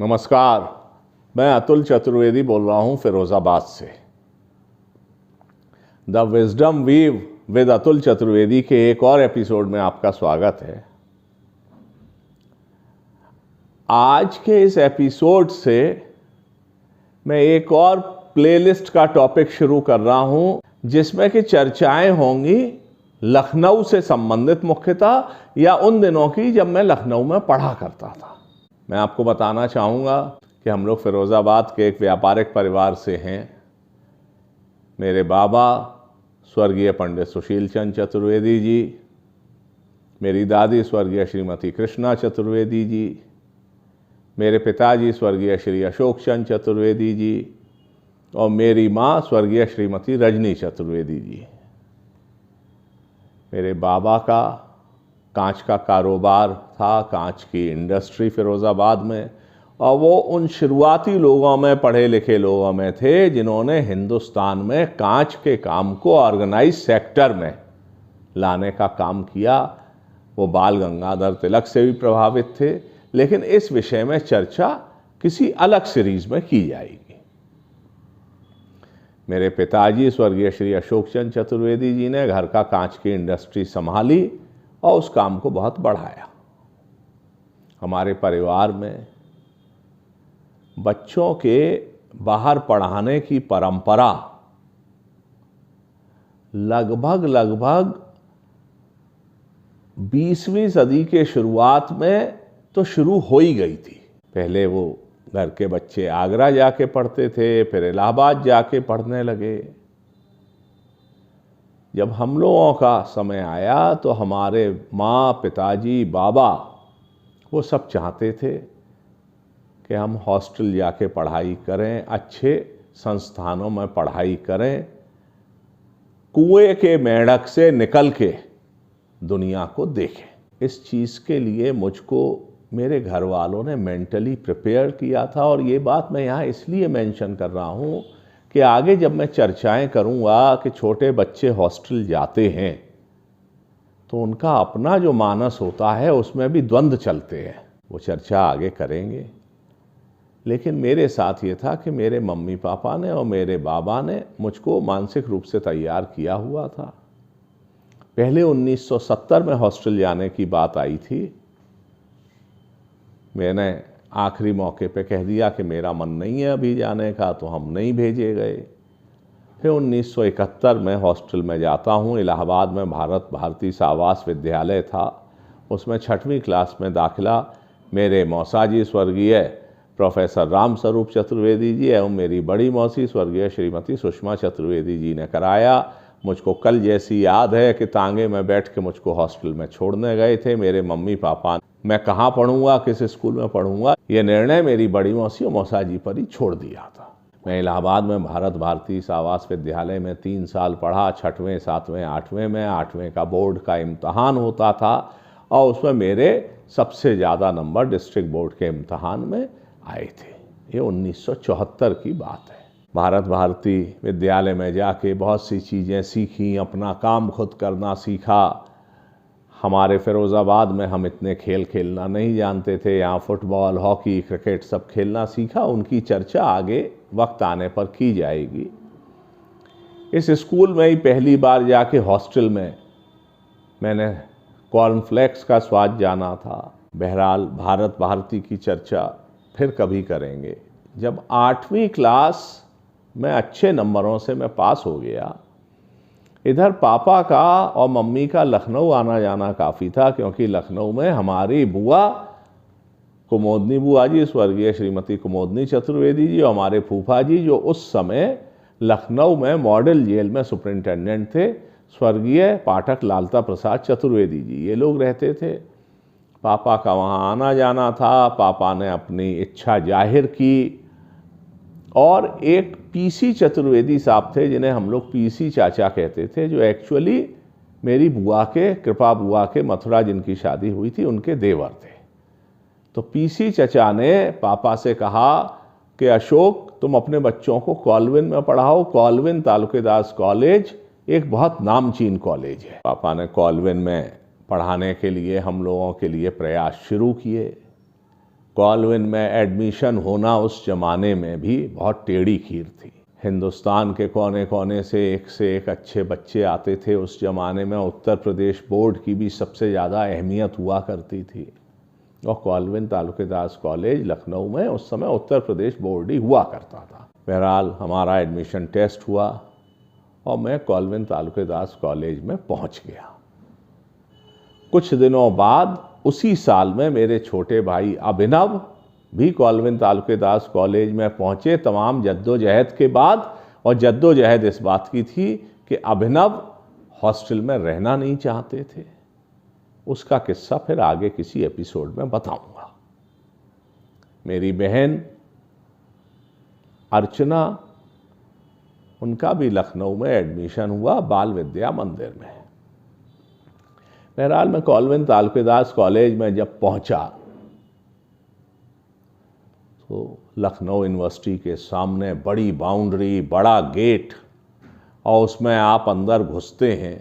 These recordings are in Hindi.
नमस्कार, मैं अतुल चतुर्वेदी बोल रहा हूं फिरोजाबाद से। The wisdom weave with Atul Chaturvedi के एक और एपिसोड में आपका स्वागत है। आज के इस एपिसोड से मैं एक और प्लेलिस्ट का टॉपिक शुरू कर रहा हूं, जिसमें कि चर्चाएं होंगी लखनऊ से संबंधित, मुख्यतः या उन दिनों की जब मैं लखनऊ में पढ़ा करता था। मैं आपको बताना चाहूँगा कि हम लोग फिरोज़ाबाद के एक व्यापारिक परिवार से हैं। मेरे बाबा स्वर्गीय पंडित सुशील चंद चतुर्वेदी जी, मेरी दादी स्वर्गीय श्रीमती कृष्णा चतुर्वेदी जी, मेरे पिताजी स्वर्गीय श्री अशोक चंद चतुर्वेदी जी और मेरी माँ स्वर्गीय श्रीमती रजनी चतुर्वेदी जी। मेरे बाबा का कांच का कारोबार था, कांच की इंडस्ट्री फिरोज़ाबाद में, और वो उन शुरुआती लोगों में, पढ़े लिखे लोगों में थे जिन्होंने हिंदुस्तान में कांच के काम को ऑर्गेनाइज सेक्टर में लाने का काम किया। वो बाल गंगाधर तिलक से भी प्रभावित थे, लेकिन इस विषय में चर्चा किसी अलग सीरीज में की जाएगी। मेरे पिताजी स्वर्गीय श्री अशोक चंद चतुर्वेदी जी ने घर का कांच की इंडस्ट्री संभाली और उस काम को बहुत बढ़ाया। हमारे परिवार में बच्चों के बाहर पढ़ाने की परंपरा लगभग 20वीं सदी के शुरुआत में तो शुरू हो ही गई थी। पहले वो घर के बच्चे आगरा जाके पढ़ते थे, फिर इलाहाबाद जाके पढ़ने लगे। जब हम लोगों का समय आया तो हमारे माँ, पिताजी, बाबा वो सब चाहते थे कि हम हॉस्टल जाके पढ़ाई करें, अच्छे संस्थानों में पढ़ाई करें, कुएं के मेंढक से निकल के दुनिया को देखें। इस चीज़ के लिए मुझको मेरे घर वालों ने मेंटली प्रिपेयर किया था। और ये बात मैं यहाँ इसलिए मेंशन कर रहा हूँ कि आगे जब मैं चर्चाएं करूँगा कि छोटे बच्चे हॉस्टल जाते हैं तो उनका अपना जो मानस होता है उसमें भी द्वंद्व चलते हैं, वो चर्चा आगे करेंगे। लेकिन मेरे साथ ये था कि मेरे मम्मी पापा ने और मेरे बाबा ने मुझको मानसिक रूप से तैयार किया हुआ था। पहले 1970 में हॉस्टल जाने की बात आई थी। मैंने आखिरी मौके पे कह दिया कि मेरा मन नहीं है अभी जाने का, तो हम नहीं भेजे गए। फिर 1971 में हॉस्टल में जाता हूँ। इलाहाबाद में भारत भारती आवास विद्यालय था, उसमें 6वीं क्लास में दाखिला मेरे मौसाजी स्वर्गीय प्रोफेसर राम स्वरूप चतुर्वेदी जी एवं मेरी बड़ी मौसी स्वर्गीय श्रीमती सुषमा चतुर्वेदी जी ने कराया। मुझको कल जैसी याद है कि तांगे में बैठ के मुझको हॉस्टल में छोड़ने गए थे मेरे मम्मी पापा। मैं कहाँ पढ़ूंगा, किस स्कूल में पढ़ूंगा, ये निर्णय मेरी बड़ी मौसी और मौसाजी पर ही छोड़ दिया था। मैं इलाहाबाद में भारत भारती आवास विद्यालय में 3 साल पढ़ा। 6वें, 7वें, 8वें में 8वें का बोर्ड का इम्तहान होता था और उसमें मेरे सबसे ज़्यादा नंबर डिस्ट्रिक्ट बोर्ड के इम्तहान में आए थे। ये 1974 की बात है। भारत भारती विद्यालय में जाके बहुत सी चीज़ें सीखी, अपना काम खुद करना सीखा। हमारे फिरोज़ाबाद में हम इतने खेल खेलना नहीं जानते थे, यहाँ फुटबॉल, हॉकी, क्रिकेट सब खेलना सीखा। उनकी चर्चा आगे वक्त आने पर की जाएगी। इस स्कूल में ही पहली बार जाके हॉस्टल में मैंने कॉर्नफ्लेक्स का स्वाद जाना था। बहरहाल भारत भारती की चर्चा फिर कभी करेंगे। जब 8वीं क्लास में अच्छे नंबरों से मैं पास हो गया, इधर पापा का और मम्मी का लखनऊ आना जाना काफ़ी था, क्योंकि लखनऊ में हमारी बुआ कुमोदनी बुआ जी स्वर्गीय श्रीमती कुमोदनी चतुर्वेदी जी और हमारे फूफा जी जो उस समय लखनऊ में मॉडल जेल में सुपरिंटेंडेंट थे, स्वर्गीय पाठक लालता प्रसाद चतुर्वेदी जी, ये लोग रहते थे। पापा का वहाँ आना जाना था। पापा ने अपनी इच्छा जाहिर की और एक पीसी चतुर्वेदी साहब थे, जिन्हें हम लोग पीसी चाचा कहते थे, जो एक्चुअली मेरी बुआ के, कृपा बुआ के, मथुरा जिनकी शादी हुई थी, उनके देवर थे। तो पीसी चाचा ने पापा से कहा कि अशोक, तुम अपने बच्चों को कॉल्विन में पढ़ाओ। कॉल्विन तालुकेदास कॉलेज एक बहुत नामचीन कॉलेज है। पापा ने कॉल्विन में पढ़ाने के लिए हम लोगों के लिए प्रयास शुरू किए। कॉल्विन में एडमिशन होना उस जमाने में भी बहुत टेढ़ी खीर थी। हिंदुस्तान के कोने कोने से एक अच्छे बच्चे आते थे। उस जमाने में उत्तर प्रदेश बोर्ड की भी सबसे ज़्यादा अहमियत हुआ करती थी, और कॉल्विन तालुकेदास कॉलेज लखनऊ में उस समय उत्तर प्रदेश बोर्ड ही हुआ करता था। बहरहाल हमारा एडमिशन टेस्ट हुआ और मैं कॉल्विन तालुकेदास कॉलेज में पहुंच गया। कुछ दिनों बाद उसी साल में मेरे छोटे भाई अभिनव भी कॉल्विन तालुकेदास कॉलेज में पहुंचे, तमाम जद्दोजहद के बाद। और जद्दोजहद इस बात की थी कि अभिनव हॉस्टल में रहना नहीं चाहते थे। उसका किस्सा फिर आगे किसी एपिसोड में बताऊंगा। मेरी बहन अर्चना, उनका भी लखनऊ में एडमिशन हुआ बाल विद्या मंदिर में। बहरहाल मैं कॉल्विन तालुकेदास कॉलेज में जब पहुंचा तो लखनऊ यूनिवर्सिटी के सामने बड़ी बाउंड्री, बड़ा गेट, और उसमें आप अंदर घुसते हैं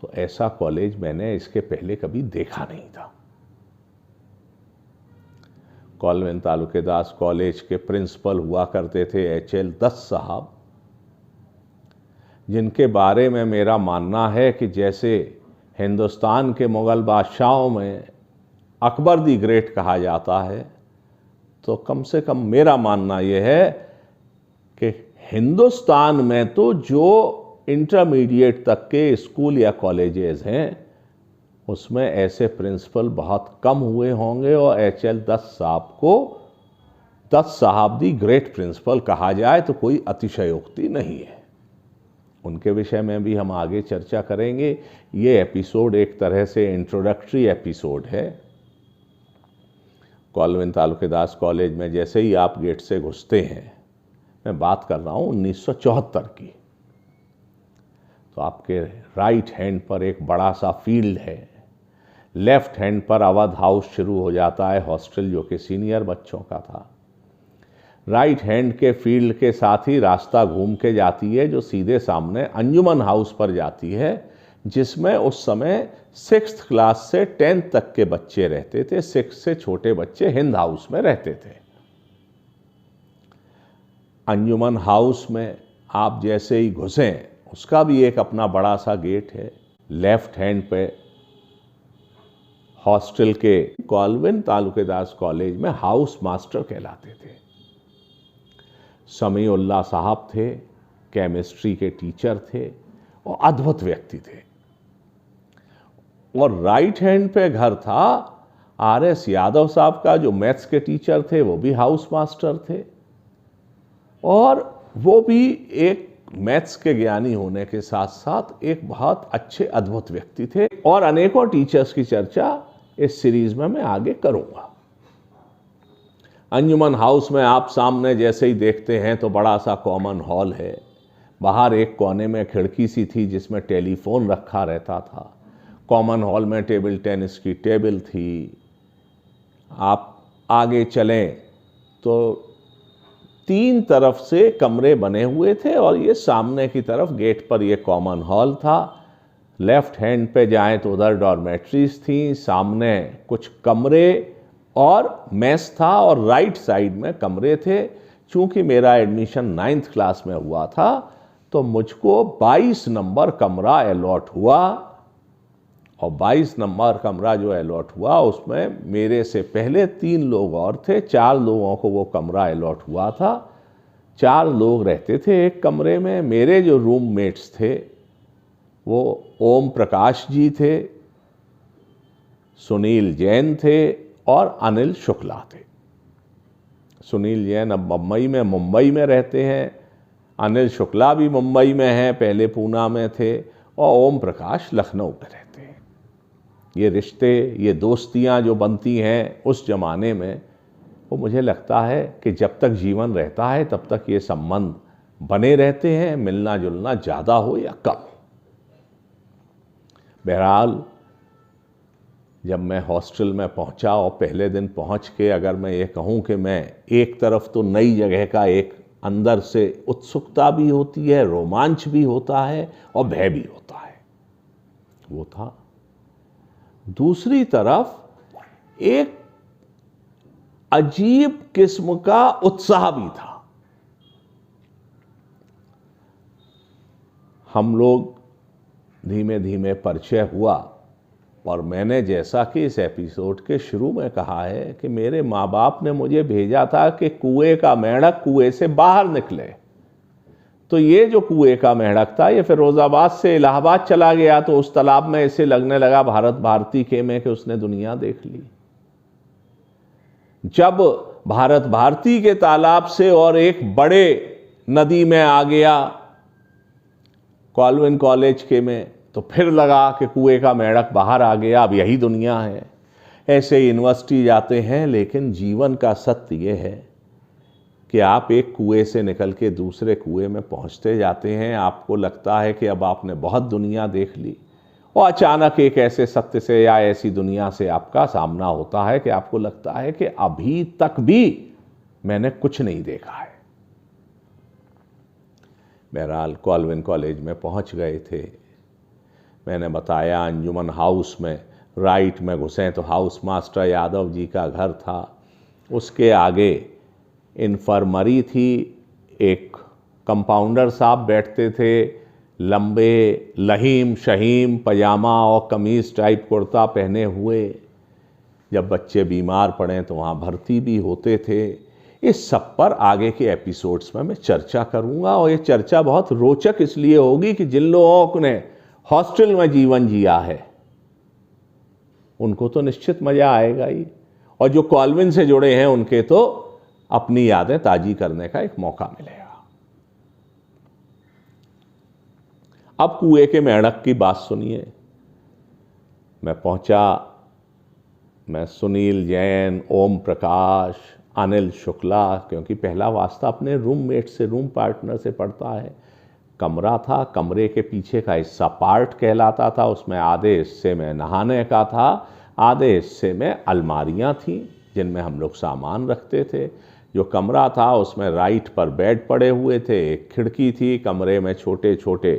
तो ऐसा कॉलेज मैंने इसके पहले कभी देखा नहीं था। कॉल्विन तालुकेदास कॉलेज के प्रिंसिपल हुआ करते थे HL दत्त साहब, जिनके बारे में मेरा मानना है कि जैसे हिंदुस्तान के मुग़ल बादशाहों में अकबर दी ग्रेट कहा जाता है, तो कम से कम मेरा मानना यह है कि हिंदुस्तान में तो जो इंटरमीडिएट तक के स्कूल या कॉलेजेस हैं उसमें ऐसे प्रिंसिपल बहुत कम हुए होंगे, और HL दत्त साहब को दत्त साहब दी ग्रेट प्रिंसिपल कहा जाए तो कोई अतिशयोक्ति नहीं है। उनके विषय में भी हम आगे चर्चा करेंगे। ये एपिसोड एक तरह से इंट्रोडक्टरी एपिसोड है। कॉल्विन तालुकेदास कॉलेज में जैसे ही आप गेट से घुसते हैं, मैं बात कर रहा हूँ 1974 की, तो आपके राइट हैंड पर एक बड़ा सा फील्ड है, लेफ्ट हैंड पर अवध हाउस शुरू हो जाता है, हॉस्टल जो कि सीनियर बच्चों का था। राइट हैंड के फील्ड के साथ ही रास्ता घूम के जाती है जो सीधे सामने अंजुमन हाउस पर जाती है, जिसमें उस समय 6th क्लास से 10th तक के बच्चे रहते थे। 6 से छोटे बच्चे हिंद हाउस में रहते थे। अंजुमन हाउस में आप जैसे ही घुसें, उसका भी एक अपना बड़ा सा गेट है। लेफ्ट हैंड पे हॉस्टल के कॉल्विन तालुकेदास कॉलेज में हाउस मास्टर कहलाते थे समीउल्लाह साहब थे, केमिस्ट्री के टीचर थे और अद्भुत व्यक्ति थे। और राइट हैंड पे घर था RS यादव साहब का, जो मैथ्स के टीचर थे, वो भी हाउस मास्टर थे, और वो भी एक मैथ्स के ज्ञानी होने के साथ साथ एक बहुत अच्छे अद्भुत व्यक्ति थे। और अनेकों टीचर्स की चर्चा इस सीरीज में मैं आगे करूंगा। अंजुमन हाउस में आप सामने जैसे ही देखते हैं तो बड़ा सा कॉमन हॉल है। बाहर एक कोने में खिड़की सी थी जिसमें टेलीफोन रखा रहता था। कॉमन हॉल में टेबल टेनिस की टेबल थी। आप आगे चलें तो 3 तरफ से कमरे बने हुए थे और ये सामने की तरफ गेट पर ये कॉमन हॉल था। लेफ्ट हैंड पे जाएं तो उधर डॉर्मेट्रीज थी, सामने कुछ कमरे और मेस था, और राइट साइड में कमरे थे। चूंकि मेरा एडमिशन 9th क्लास में हुआ था तो मुझको 22 नंबर कमरा अलॉट हुआ, और 22 नंबर कमरा जो अलॉट हुआ उसमें मेरे से पहले 3 लोग और थे। 4 लोगों को वो कमरा अलॉट हुआ था। 4 लोग रहते थे एक कमरे में। मेरे जो रूममेट्स थे वो ओम प्रकाश जी थे, सुनील जैन थे और अनिल शुक्ला थे। सुनील जैन अब मुंबई में रहते हैं। अनिल शुक्ला भी मुंबई में हैं, पहले पूना में थे, और ओम प्रकाश लखनऊ में रहते हैं। ये रिश्ते, ये दोस्तियां जो बनती हैं उस जमाने में, वो मुझे लगता है कि जब तक जीवन रहता है तब तक ये संबंध बने रहते हैं, मिलना जुलना ज़्यादा हो या कम। बहरहाल जब मैं हॉस्टल में पहुंचा और पहले दिन पहुंच के अगर मैं ये कहूं कि मैं एक तरफ तो नई जगह का एक अंदर से उत्सुकता भी होती है, रोमांच भी होता है और भय भी होता है, वो था। दूसरी तरफ एक अजीब किस्म का उत्साह भी था। हम लोग धीमे धीमे परिचय हुआ और मैंने जैसा कि इस एपिसोड के शुरू में कहा है कि मेरे माँ बाप ने मुझे भेजा था कि कुएं का मेंढक कुएं से बाहर निकले। तो ये जो कुएं का मेंढक था ये फिरोजाबाद से इलाहाबाद चला गया, तो उस तालाब में इसे लगने लगा भारत भारती के में कि उसने दुनिया देख ली। जब भारत भारती के तालाब से और एक बड़े नदी में आ गया कॉल्विन कॉलेज के में, तो फिर लगा कि कुएं का मेंढक बाहर आ गया, अब यही दुनिया है। ऐसे यूनिवर्सिटी जाते हैं, लेकिन जीवन का सत्य यह है कि आप एक कुएं से निकल के दूसरे कुएं में पहुंचते जाते हैं। आपको लगता है कि अब आपने बहुत दुनिया देख ली, और अचानक एक ऐसे सत्य से या ऐसी दुनिया से आपका सामना होता है कि आपको लगता है कि अभी तक भी मैंने कुछ नहीं देखा है। बहरहाल कॉल्विन कॉलेज में पहुंच गए थे। मैंने बताया अंजुमन हाउस में राइट में घुसे तो हाउस मास्टर यादव जी का घर था। उसके आगे इन्फर्मरी थी, एक कंपाउंडर साहब बैठते थे, लंबे लहीम शहीम पजामा और कमीज टाइप कुर्ता पहने हुए। जब बच्चे बीमार पड़े तो वहाँ भर्ती भी होते थे। इस सब पर आगे के एपिसोड्स में मैं चर्चा करूँगा, और ये चर्चा बहुत रोचक इसलिए होगी कि जिन लोगों ने हॉस्टल में जीवन जिया है उनको तो निश्चित मज़ा आएगा ही, और जो कॉल्विन से जुड़े हैं उनके तो अपनी यादें ताजी करने का एक मौका मिलेगा। अब कुएं के मेंढक की बात सुनिए। मैं पहुंचा, मैं सुनील जैन, ओम प्रकाश, अनिल शुक्ला, क्योंकि पहला वास्ता अपने रूममेट से, रूम पार्टनर से पड़ता है। कमरा था, कमरे के पीछे का हिस्सा पार्ट कहलाता था, उसमें आधे हिस्से में नहाने का था, आधे हिस्से में अलमारियां थीं जिनमें हम लोग सामान रखते थे। जो कमरा था उसमें राइट पर बेड पड़े हुए थे, एक खिड़की थी, कमरे में छोटे छोटे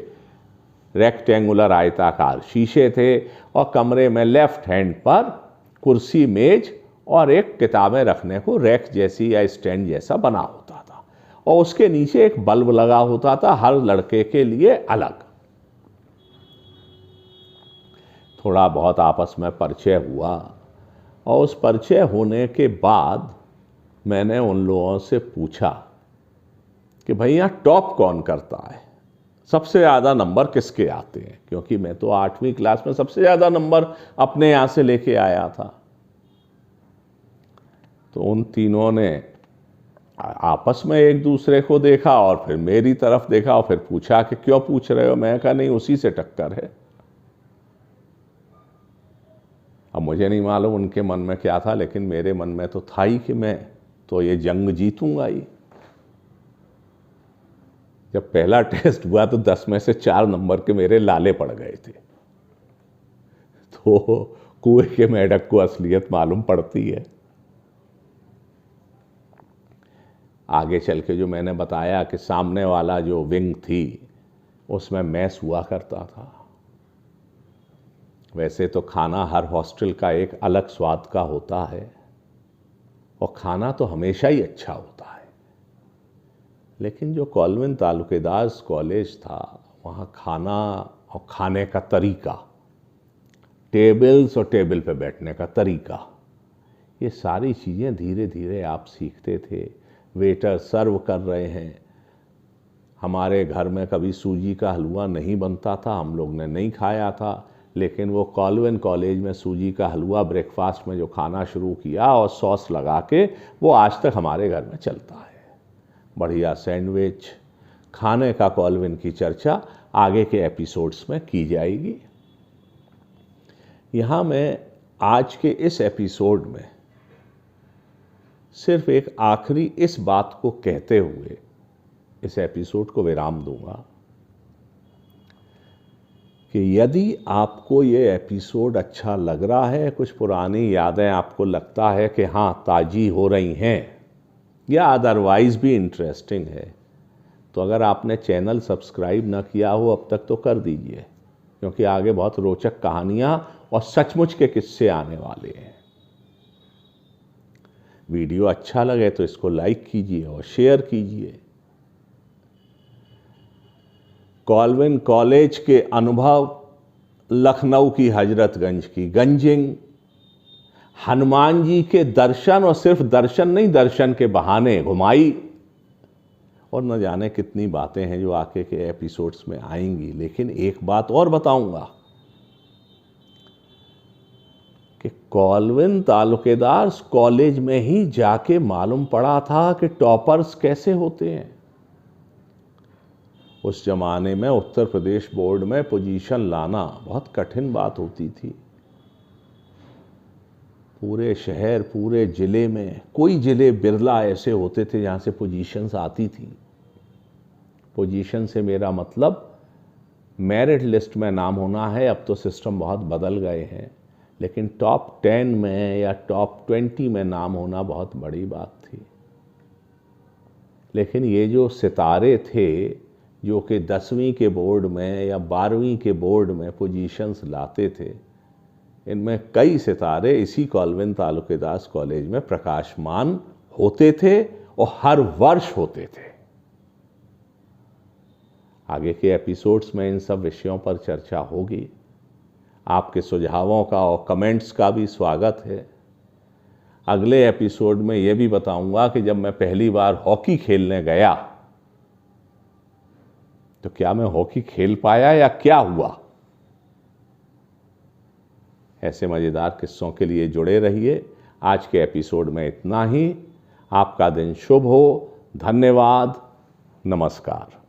रेक्टेंगुलर आयताकार शीशे थे, और कमरे में लेफ्ट हैंड पर कुर्सी मेज और एक किताबें रखने को रैक जैसी या स्टैंड जैसा बना होता था, और उसके नीचे एक बल्ब लगा होता था हर लड़के के लिए अलग। थोड़ा बहुत आपस में परिचय हुआ, और उस परिचय होने के बाद मैंने उन लोगों से पूछा कि भाई यहाँ टॉप कौन करता है, सबसे ज़्यादा नंबर किसके आते हैं, क्योंकि मैं तो 8वीं क्लास में सबसे ज़्यादा नंबर अपने यहाँ से लेके आया था। तो उन तीनों ने आपस में एक दूसरे को देखा और फिर मेरी तरफ देखा और फिर पूछा कि क्यों पूछ रहे हो। मैं कहा नहीं, उसी से टक्कर है। अब मुझे नहीं मालूम उनके मन में क्या था, लेकिन मेरे मन में तो था ही कि मैं तो ये जंग जीतूंगा ही। जब पहला टेस्ट हुआ तो 10 में से 4 नंबर के मेरे लाले पड़ गए थे। तो कुएं के मेंढक को असलियत मालूम पड़ती है। आगे चल के जो मैंने बताया कि सामने वाला जो विंग थी उसमें मैस हुआ करता था। वैसे तो खाना हर हॉस्टल का एक अलग स्वाद का होता है, और खाना तो हमेशा ही अच्छा होता है, लेकिन जो कॉल्विन तालुकेदार्स कॉलेज था वहाँ खाना और खाने का तरीका, टेबल्स और टेबल पे बैठने का तरीका, ये सारी चीज़ें धीरे धीरे आप सीखते थे। वेटर सर्व कर रहे हैं। हमारे घर में कभी सूजी का हलवा नहीं बनता था, हम लोग ने नहीं खाया था, लेकिन वो कॉल्विन कॉलेज में सूजी का हलवा ब्रेकफास्ट में जो खाना शुरू किया और सॉस लगा के, वो आज तक हमारे घर में चलता है। बढ़िया सैंडविच खाने का कॉल्विन की चर्चा आगे के एपिसोड्स में की जाएगी। यहाँ मैं आज के इस एपिसोड में सिर्फ एक आखिरी इस बात को कहते हुए इस एपिसोड को विराम दूंगा कि यदि आपको ये एपिसोड अच्छा लग रहा है, कुछ पुरानी यादें आपको लगता है कि हाँ ताज़ी हो रही हैं, या अदरवाइज़ भी इंटरेस्टिंग है, तो अगर आपने चैनल सब्सक्राइब ना किया हो अब तक तो कर दीजिए, क्योंकि आगे बहुत रोचक कहानियाँ और सचमुच के किस्से आने वाले हैं। वीडियो अच्छा लगे तो इसको लाइक कीजिए और शेयर कीजिए। कॉल्विन कॉलेज के अनुभव, लखनऊ की हजरतगंज की गंजिंग, हनुमान जी के दर्शन, और सिर्फ दर्शन नहीं, दर्शन के बहाने घुमाई, और न जाने कितनी बातें हैं जो आगे के एपिसोड्स में आएंगी। लेकिन एक बात और बताऊंगा कि कॉल्विन तालुकेदार्स कॉलेज में ही जाके मालूम पड़ा था कि टॉपर्स कैसे होते हैं। उस जमाने में उत्तर प्रदेश बोर्ड में पोजीशन लाना बहुत कठिन बात होती थी। पूरे शहर, पूरे ज़िले में कोई ज़िले बिरला ऐसे होते थे जहाँ से पोजीशंस आती थी। पोजीशन से मेरा मतलब मेरिट लिस्ट में नाम होना है। अब तो सिस्टम बहुत बदल गए हैं, लेकिन टॉप 10 में या टॉप 20 में नाम होना बहुत बड़ी बात थी। लेकिन ये जो सितारे थे जो कि 10वीं के बोर्ड में या 12वीं के बोर्ड में पोजीशंस लाते थे, इनमें कई सितारे इसी कॉल्विन तालुकेदार्स कॉलेज में प्रकाशमान होते थे और हर वर्ष होते थे। आगे के एपिसोड्स में इन सब विषयों पर चर्चा होगी। आपके सुझावों का और कमेंट्स का भी स्वागत है। अगले एपिसोड में यह भी बताऊंगा कि जब मैं पहली बार हॉकी खेलने गया तो क्या मैं हॉकी खेल पाया या क्या हुआ। ऐसे मज़ेदार किस्सों के लिए जुड़े रहिए। आज के एपिसोड में इतना ही। आपका दिन शुभ हो। धन्यवाद। नमस्कार।